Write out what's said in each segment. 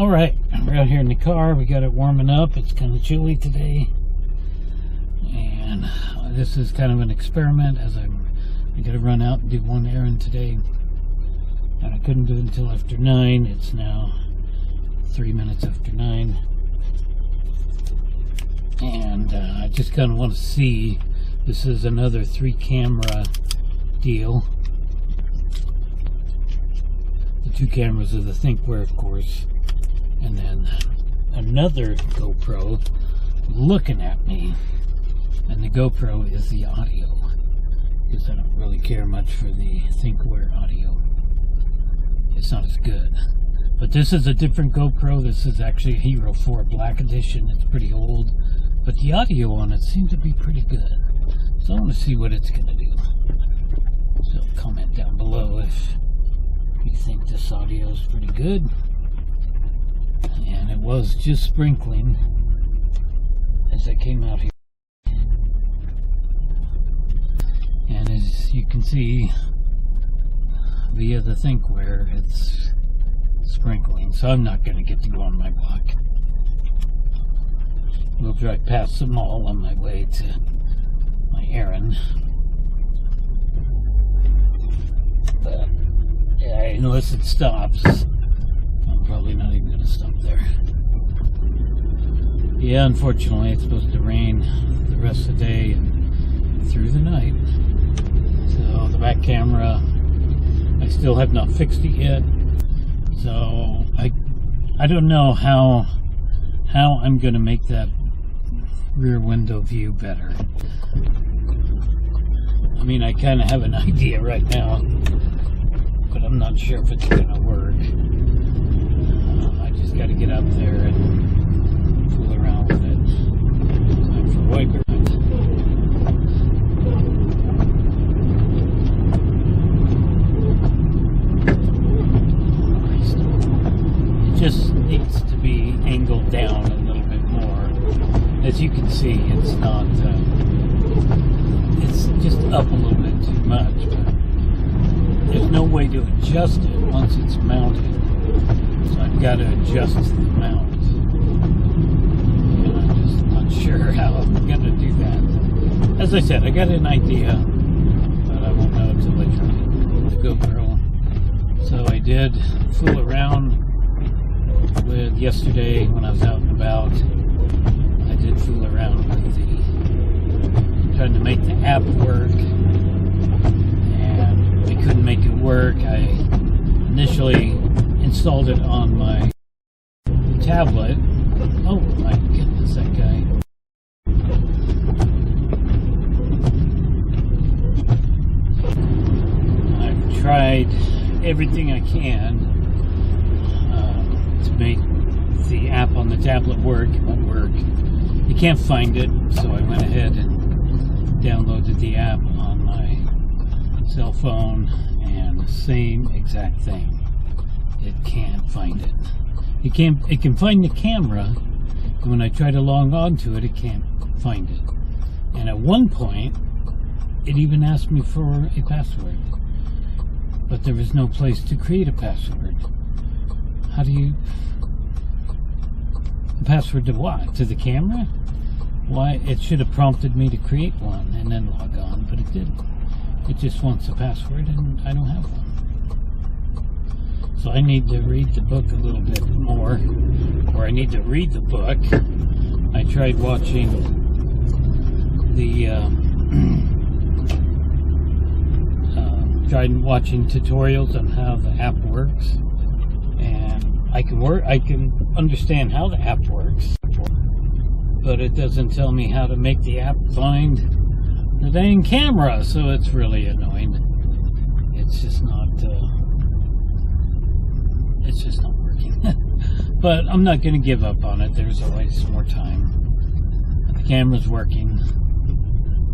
Alright, we're out here in the car. We got it warming up. It's kind of chilly today. And this is kind of an experiment as I got to run out and do one errand today. And I couldn't do it until after 9. It's now 3 minutes after 9. And I just kind of want to see. This is another 3-camera deal. The 2 cameras are the ThinkWare, of course. And then another GoPro looking at me. And the GoPro is the audio. Because I don't really care much for the ThinkWare audio. It's not as good. But this is a different GoPro. This is actually a Hero 4 Black Edition. It's pretty old. But the audio on it seemed to be pretty good. So I want to see what it's going to do. So comment down below if you think this audio is pretty good. And it was just sprinkling as I came out here. And as you can see via the ThinkWare, it's sprinkling. So I'm not going to get to go on my walk. We'll drive past the mall on my way to my errand. But yeah, unless it stops, I'm probably not even going to stop there. Yeah, unfortunately, it's supposed to rain the rest of the day and through the night. So the back camera, I still have not fixed it yet. So I don't know how I'm going to make that rear window view better. I mean, I kind of have an idea right now, but I'm not sure if it's going to work. I just got to get out there and fool around with it. Time for wiper. It just needs to be angled down a little bit more. As you can see, it's not, it's just up a little bit too much, but there's no way to adjust it once it's mounted. So I've got to adjust the mount. And I'm just not sure how I'm going to do that. As I said, I got an idea, but I won't know until I try the GoPro. So I did fool around with yesterday when I was out and about. I did fool around with trying to make the app work, and I couldn't make it work. I initially installed it on my tablet. Oh my goodness, that guy. I've tried everything I can to make the app on the tablet work. It won't work. You can't find it, so I went ahead and downloaded the app on my cell phone, and same exact thing. It can't find it. It can find the camera, and when I try to log on to it, it can't find it. And at one point, it even asked me for a password, but there was no place to create a password. How do you... A password to what? To the camera? Why, it should have prompted me to create one and then log on, but it didn't. It just wants a password, and I don't have one. So I need to read the book a little bit more, or I need to read the book. I tried watching the tutorials on how the app works, and I can understand how the app works, but it doesn't tell me how to make the app find the dang camera, so it's really annoying. It's just not working. But I'm not going to give up on it. There's always more time. And the camera's working,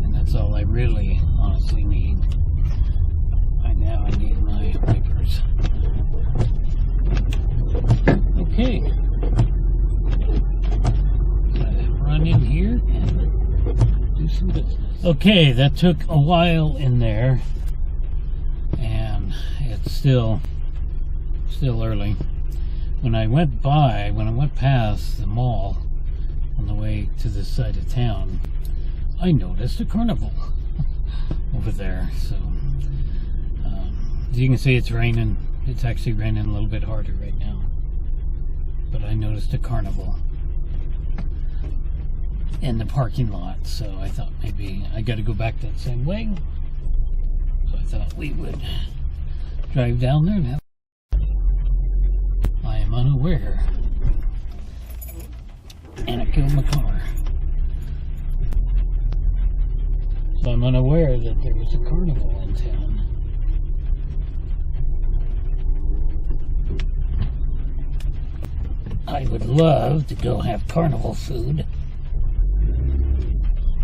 and that's all I really honestly need. Now I need my wipers. Okay. Gotta run in here and do some business. Okay, that took a while in there, and it's still early. when I went past the mall on the way to this side of town, I noticed a carnival over there. So as you can see, it's raining. It's actually raining a little bit harder right now, but I noticed a carnival in the parking lot, so I thought maybe I got to go back that same way. So I thought we would drive down there and have. I am unaware, and I killed my car. So I'm unaware that there was a carnival in town. I would love to go have carnival food.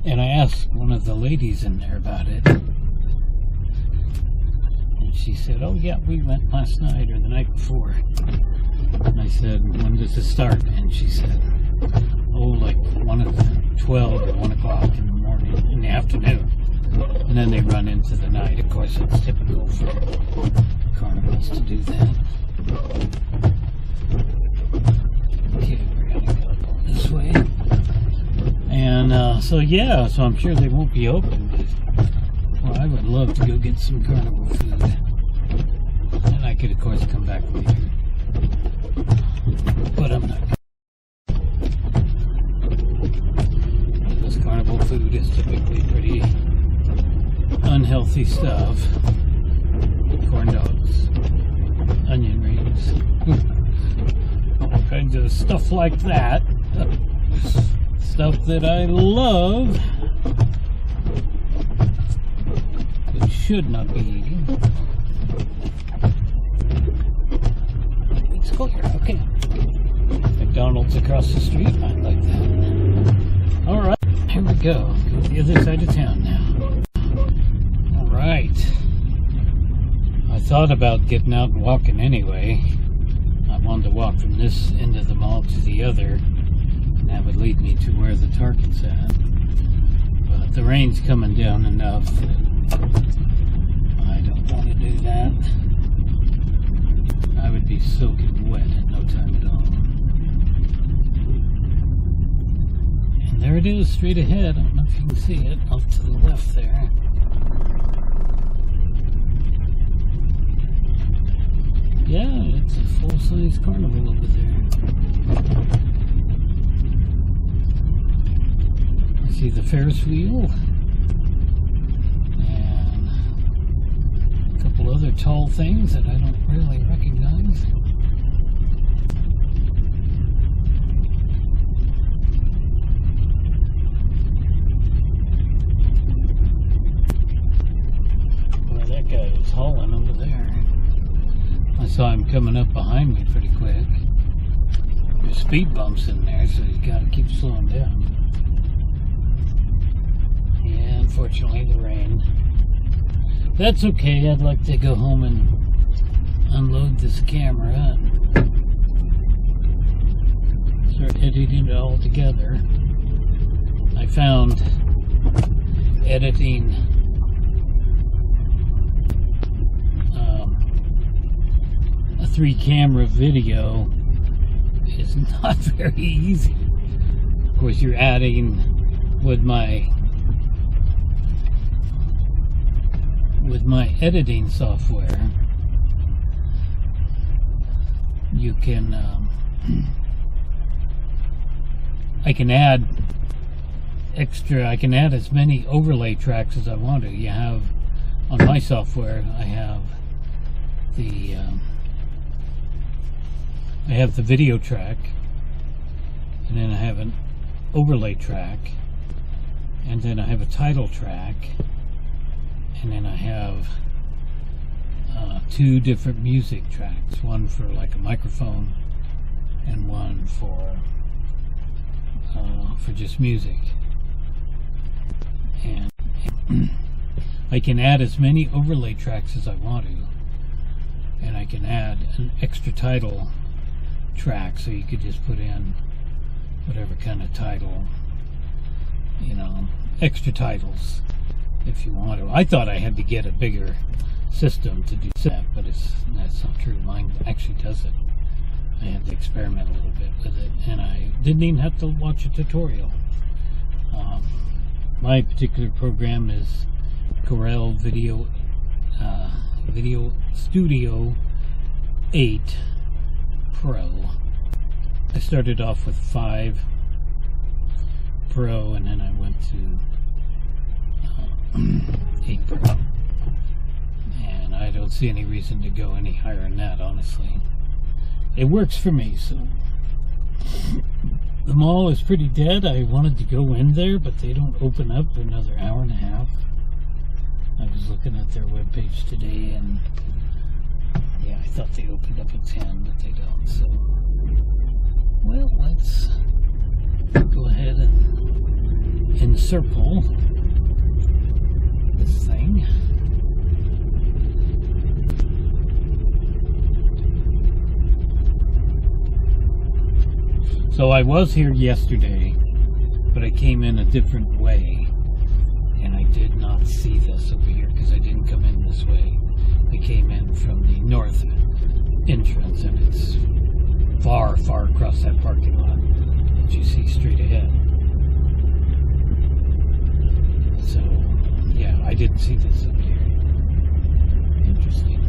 And I asked one of the ladies in there about it. And she said, oh yeah, we went last night or the night before. And I said, when does it start? And she said, oh, like 12 or 1 o'clock in the morning, in the afternoon. And then they run into the night. Of course, it's typical for carnivals to do that. Okay, we're gonna go this way. And so yeah, so I'm sure they won't be open, but well, I would love to go get some carnival food. And I could, of course, come back later. But I'm not. Because carnival food is typically pretty unhealthy stuff. Corn dogs, onion rings, all kinds of stuff like that. Stuff that I love, but should not be eating. It's clear, okay. McDonald's across the street, I like that. Alright, here we go. Go to the other side of town now. Alright. I thought about getting out and walking anyway. I wanted to walk from this end of the mall to the other. That would lead me to where the Target's at. But the rain's coming down enough that I don't want to do that. I would be soaking wet in no time at all. And there it is, straight ahead. I don't know if you can see it, off to the left there. Yeah, it's a full-size carnival over there. See the Ferris wheel and a couple other tall things that I don't really recognize. Boy, that guy was hauling over there. I saw him coming up behind me pretty quick. There's speed bumps in there, so you gotta keep slowing down. Yeah, unfortunately, the rain. That's okay. I'd like to go home and unload this camera and start editing it all together. I found editing a 3-camera video is not very easy. Of course, you're adding with my editing software, you can I can add as many overlay tracks as I want to. You have on my software, I have the video track, and then I have an overlay track, and then I have a title track, and then I have 2 different music tracks, one for like a microphone and one for just music. And I can add as many overlay tracks as I want to, and I can add an extra title track, so you could just put in whatever kind of title, you know, extra titles if you want to. I thought I had to get a bigger system to do that, but that's not true. Mine actually does it. I had to experiment a little bit with it, and I didn't even have to watch a tutorial. My particular program is Corel Video Studio 8 Pro. I started off with 5 Pro, and then I went to 8 Pro. And I don't see any reason to go any higher than that, honestly. It works for me, so. The mall is pretty dead. I wanted to go in there, but they don't open up for another hour and a half. I was looking at their webpage today, and yeah, I thought they opened up at 10, but they don't. So, well, let's go ahead and encircle this thing. So I was here yesterday, but I came in a different way, and I did not see this over here because I didn't come in this way. I came in from the north entrance, and it's far, far across that parking lot that you see straight ahead. So, yeah, I didn't see this over here. Interesting.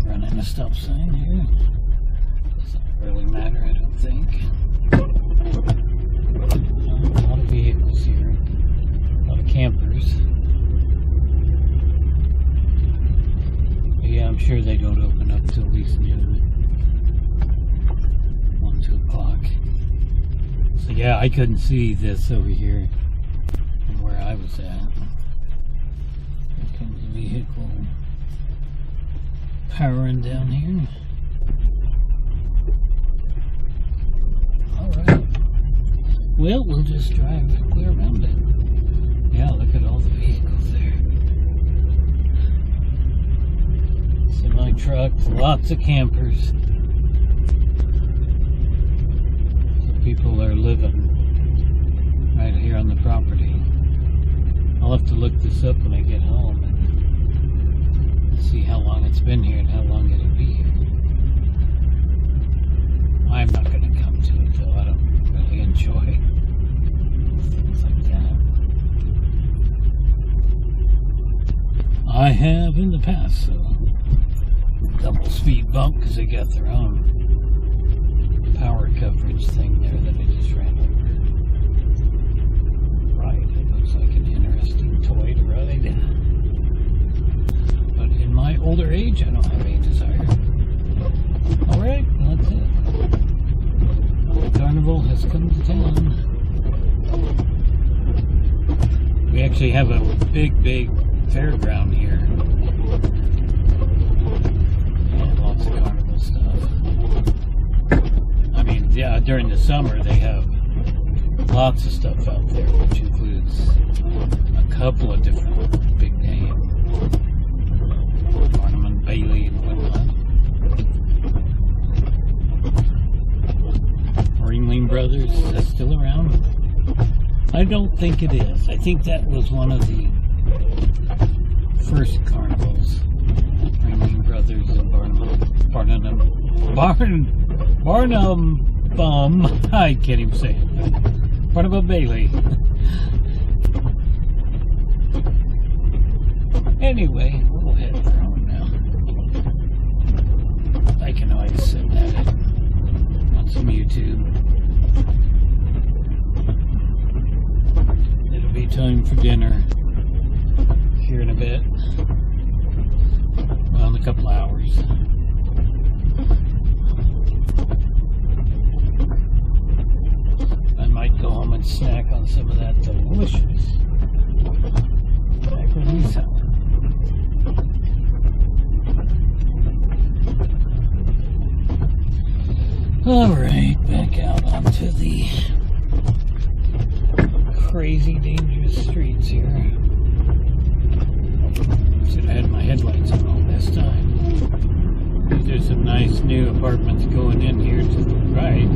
Running a stop sign here. Really matter, I don't think. A lot of vehicles here, a lot of campers. But yeah, I'm sure they don't open up till at least noon, 1, 2 o'clock. So yeah, I couldn't see this over here from where I was at. Here comes the vehicle powering down here. Alright. Well, we'll just drive clear around it. Yeah, look at all the vehicles there. Semi-trucks, lots of campers. So people are living right here on the property. I'll have to look this up when I get home and see how long it's been here and how long it'll be here. I'm not going to come to it, though. I don't really enjoy things like that. I have in the past, so double speed bump because they got their own power coverage thing there that I just ran over. Right, it looks like an interesting toy to ride. But in my older age, I don't have any desire. Alright, that's it. The carnival has come to town. We actually have a big fairground here. And lots of carnival stuff. I mean, yeah, during the summer they have lots of stuff out there, which includes a couple of different big names. Barnum and Bailey and whatnot. Ringling Brothers, is that still around? I don't think it is. I think that was one of the first carnivals. Ringling Brothers and Barnum Bum. I can't even say it. Barnum Bailey. Anyway, we'll head for home now. I can always sit at it on some YouTube. It'll be time for dinner here in a bit. Well, in a couple hours. I might go home and snack on some of that delicious macaroni salad. Alright, back out onto the crazy dangerous streets here. Should have had my headlights on all this time. There's some nice new apartments going in here to the right.